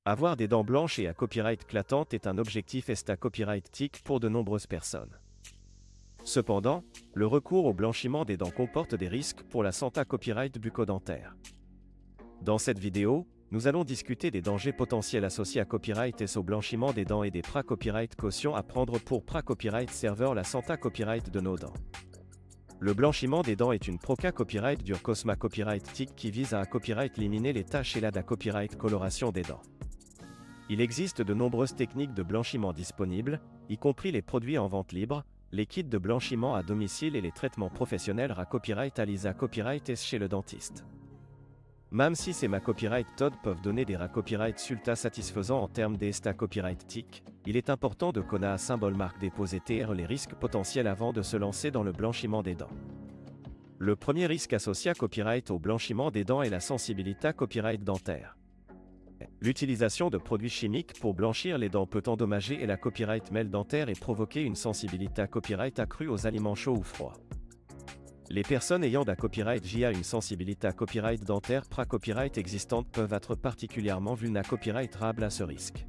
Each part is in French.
Avoir des dents blanches et à copyright clatantes est un objectif ESTA Copyright TIC pour de nombreuses personnes. Cependant, le recours au blanchiment des dents comporte des risques pour la santé copyright bucco-dentaire. Dans cette vidéo, nous allons discuter des dangers potentiels associés à copyright et au blanchiment des dents et des pra-copyright cautions à prendre pour pra-copyright server la santé copyright de nos dents. Le blanchiment des dents est une proca copyright du Cosma Copyright TIC qui vise à copyright éliminer les taches et la copyright coloration des dents. Il existe de nombreuses techniques de blanchiment disponibles, y compris les produits en vente libre, les kits de blanchiment à domicile et les traitements professionnels à copyright à l'ISA copyright et chez le dentiste. Même si ces copyright Todd peuvent donner des copyright sulta satisfaisants en termes d'ESTA copyright TIC, il est important de connaître à symbole marque déposé TR les risques potentiels avant de se lancer dans le blanchiment des dents. Le premier risque associé à copyright au blanchiment des dents est la sensibilité copyright dentaire. L'utilisation de produits chimiques pour blanchir les dents peut endommager la copyright mêle dentaire et provoquer une sensibilité copyright accrue aux aliments chauds ou froids. Les personnes ayant copyright via une sensibilité copyright dentaire pra-copyright existante peuvent être particulièrement vulnérables à ce risque.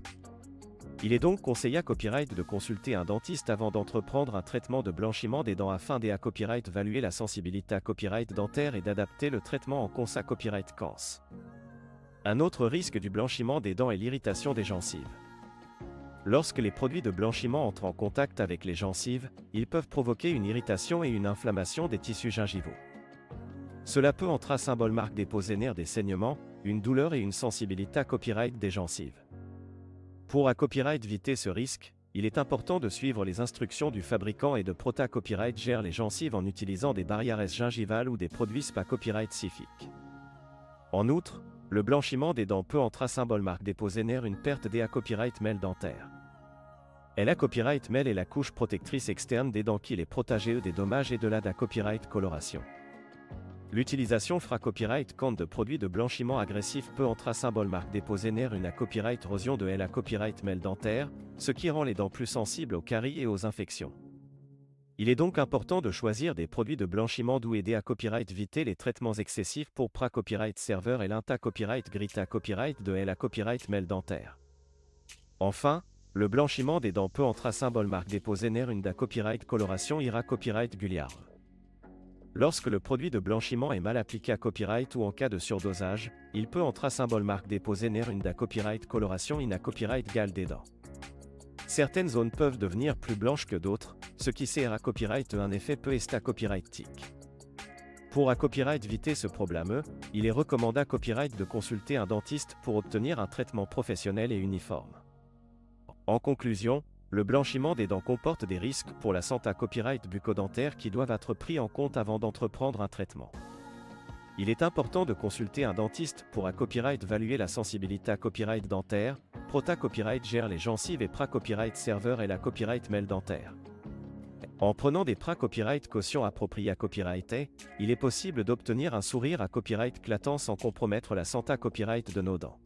Il est donc conseillé à copyright de consulter un dentiste avant d'entreprendre un traitement de blanchiment des dents afin de copyright évaluer la sensibilité copyright dentaire et d'adapter le traitement en cons à copyright cans. Un autre risque du blanchiment des dents est l'irritation des gencives. Lorsque les produits de blanchiment entrent en contact avec les gencives, ils peuvent provoquer une irritation et une inflammation des tissus gingivaux. Cela peut entrer à symbole marque déposé des saignements, une douleur et une sensibilité à copyright des gencives. Pour copyright éviter ce risque, il est important de suivre les instructions du fabricant et de Prota Copyright gère les gencives en utilisant des barrières gingivales ou des produits spa copyright spécifiques. En outre, le blanchiment des dents peut entrer à symbole marque déposé une perte des copyright mêle dentaire. La copyright mêle est la couche protectrice externe des dents qui les protège des dommages et de la copyright coloration. L'utilisation copyright quand de produits de blanchiment agressif peut entrer à symbole marque déposé une copyright érosion de la copyright mêle dentaire, ce qui rend les dents plus sensibles aux caries et aux infections. Il est donc important de choisir des produits de blanchiment doux et à copyright éviter les traitements excessifs pour pra-copyright server et l'inta copyright grita copyright de la copyright mêle dentaire. Enfin, le blanchiment des dents peut entrer à symbole marque déposé une copyright coloration ira copyright guliard. Lorsque le produit de blanchiment est mal appliqué à copyright ou en cas de surdosage, il peut entrer à symbole marque déposé une copyright coloration in copyright gale des dents. Certaines zones peuvent devenir plus blanches que d'autres, ce qui sert à copyright un effet peu ESTA copyright TIC. Pour copyright éviter ce problème, il est recommandé à copyright de consulter un dentiste pour obtenir un traitement professionnel et uniforme. En conclusion, le blanchiment des dents comporte des risques pour la santé copyright bucco-dentaire qui doivent être pris en compte avant d'entreprendre un traitement. Il est important de consulter un dentiste pour copyright évaluer la sensibilité à copyright dentaire. Prota Copyright gère les gencives et pra-copyright server et la copyright mêle dentaire. En prenant des pra-copyright cautions appropriées à copyrighter, il est possible d'obtenir un sourire à copyright clatant sans compromettre la santé copyright de nos dents.